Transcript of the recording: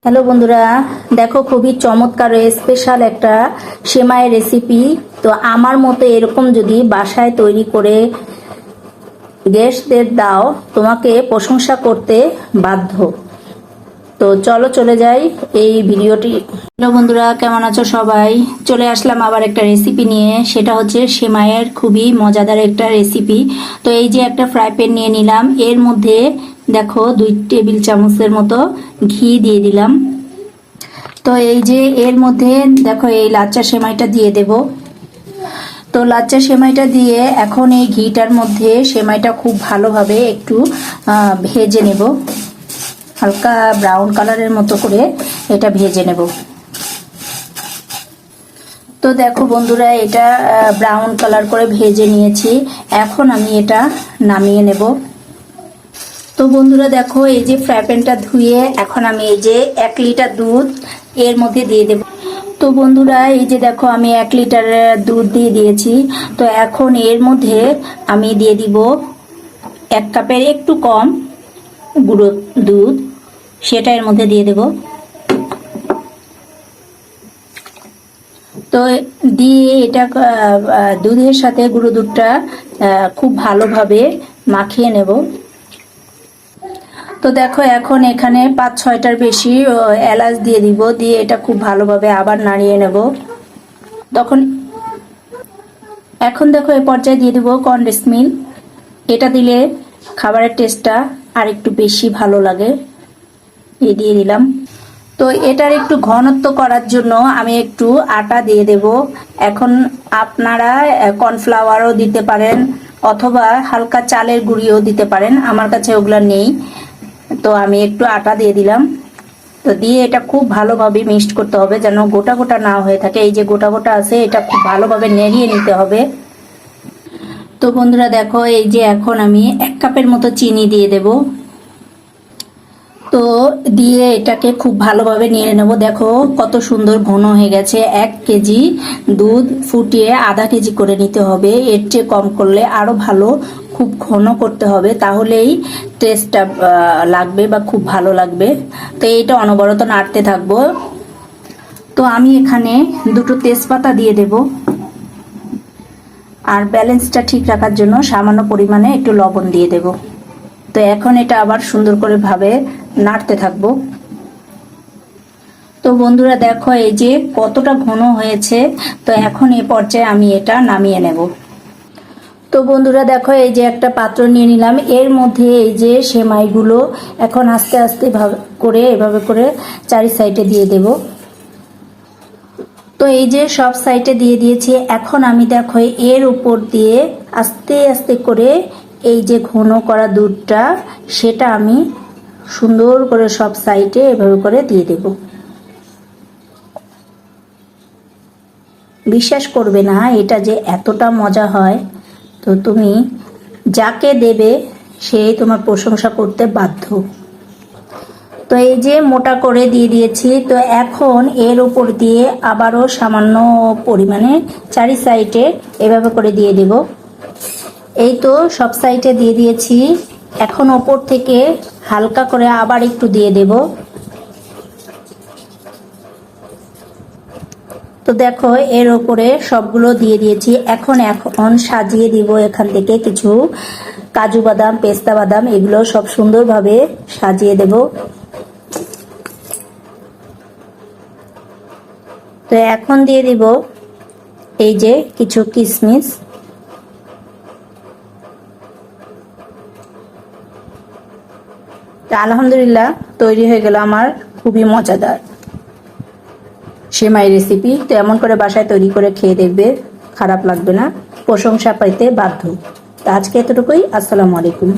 Hello বন্ধুরা, দেখো খুবই চমৎকার স্পেশাল একটা সেমাই রেসিপি। তো আমার মতো এরকম যদি বাসায় তৈরি করে গেস্টদের দাও, তোমাকে প্রশংসা করতে বাধ্য। তো চলো চলে যাই এই ভিডিওটি। হ্যালো বন্ধুরা, কেমন আছো সবাই? চলে আসলাম আবার একটা রেসিপি নিয়ে, সেটা হচ্ছে সেমাইয়ের খুবই মজাদার একটা রেসিপি। তো এই যে একটা ফ্রাই প্যান নিয়ে নিলাম, এর মধ্যে দেখো 2 টেবিল চামচের মতো ঘি দিয়ে দিলাম। তো এই যে এর মধ্যে দেখো এই লাচ্চা সেমাইটা দিয়ে দেব। তো লাচ্চা সেমাইটা দিয়ে এখন এই ঘিটার মধ্যে সেমাইটা খুব ভালোভাবে একটু ভেজে নেব, হালকা ব্রাউন কালারের মতো করে এটা ভেজে নেব। তো দেখো বন্ধুরা, এটা ব্রাউন কালার করে ভেজে নিয়েছি। এখন আমি এটা নামিয়ে নেব। তো বন্ধুরা দেখো, এই যে ফ্রাই প্যানটা ধুয়ে এখন আমি এই যে 1 লিটার দুধ এর মধ্যে দিয়ে দেব। তো বন্ধুরা, এই যে দেখো আমি 1 লিটার দুধ দিয়ে দিয়েছি। তো এখন এর মধ্যে আমি দিয়ে দিব 1 কাপের একটু কম গুঁড়ো দুধ, সেটা এর মধ্যে দিয়ে দেব। তো দিয়ে এটা দুধের সাথে গুঁড়ো দুধটা খুব ভালোভাবে মাখিয়ে নেব। তো দেখো এখন এখানে 5-6টার বেশি এলাচ দিয়ে দিব, দিয়ে এটা খুব ভালোভাবে আবার নাড়িয়ে নেব। এখন দেখো এই পর্যায়ে দিয়ে দিব কনডেন্স মিল্ক। এটা দিলে খাবারের টেস্টটা আর একটু বেশি ভালো লাগে, এই দিয়ে দিলাম। তো এটার একটু ঘনত্ব করার জন্য আমি একটু আটা দিয়ে দেব। এখন আপনারা কর্নফ্লাওয়ারও দিতে পারেন অথবা হালকা চালের গুঁড়িও দিতে পারেন, আমার কাছে ওগুলা নেই, তো আমি একটু আটা দিয়ে দিলাম। তো দিয়ে এটা খুব ভালোভাবে মিক্সড করতে হবে, যেন গোটা গোটা না হয়ে থাকে। এই যে গোটা গোটা আছে, এটা খুব ভালোভাবে নেড়িয়ে নিতে হবে। তো বন্ধুরা দেখো, এই যে এখন আমি 1 কাপের মতো চিনি দিয়ে দেব। তো দিয়ে এটাকে খুব ভালোভাবে নেড়ে নেব। দেখো কত সুন্দর ঘন হয়ে গেছে। 1 কেজি দুধ ফুটিয়ে আধা কেজি করে নিতে হবে, এর চেয়ে কম করলে আরো ভালো। খুব ঘন করতে হবে, তাহলেই টেস্টটা লাগবে বা খুব ভালো লাগবে। তো এইটা অনবরত নাড়তে থাকবো। তো আমি এখানে 2টো তেজপাতা দিয়ে দেব, আর ব্যালেন্সটা ঠিক রাখার জন্য সামান্য পরিমাণে একটু লবণ দিয়ে দেব। তো এখন এটা আবার সুন্দর করে ভাবে নাড়তে থাকবো। তো বন্ধুরা দেখো, এই যে কতটা ঘন হয়েছে। তো এখন এই পর্যায়ে আমি এটা নামিয়ে নেব। তো বন্ধুরা দেখো, এই যে একটা পাত্র নিয়ে নিলাম, এর মধ্যে এই যে সেমাইগুলো এখন আস্তে আস্তে করে এভাবে করে 4 সাইডে দিয়ে দেব। তো এই যে সব সাইডে দিয়ে দিয়েছি। এখন আমি দেখো এর উপর দিয়ে আস্তে আস্তে করে এই যে ঘন করা দুধটা, সেটা আমি সুন্দর করে সব সাইডে এভাবে করে দিয়ে দেব। বিশ্বাস করবে না এটা যে এতটা মজা হয়। তো তুমি যাকে দেবে সে তোমার প্রশংসা করতে বাধ্য। তো এই যে মোটা করে দিয়ে দিয়েছি। তো এখন এর উপর দিয়ে আবারও সামান্য পরিমাণে 4 সাইডে এভাবে করে দিয়ে দেব। এই তো সব সাইডে দিয়ে দিয়েছি। এখন ওপর থেকে হালকা করে আবার একটু দিয়ে দেব। তো দেখো এর উপরে সবগুলো দিয়ে দিয়েছি। এখন সাজিয়ে দিব এখান থেকে কিছু কাজু বাদাম, পেস্তা বাদাম, এগুলো সব সুন্দরভাবে সাজিয়ে দেব। তো এখন দিয়ে দিব এই যে কিছু কিশমিশ। আলহামদুলিল্লাহ, তৈরি হয়ে গেল আমার খুবই মজাদার সেমাই রেসিপি। তো এমন করে বাসায় তৈরি করে খেয়ে দেখবে, খারাপ লাগবে না, প্রশংসা পাইতে বাধ্য। তো আজকে এতটুকুই। আসসালামু আলাইকুম।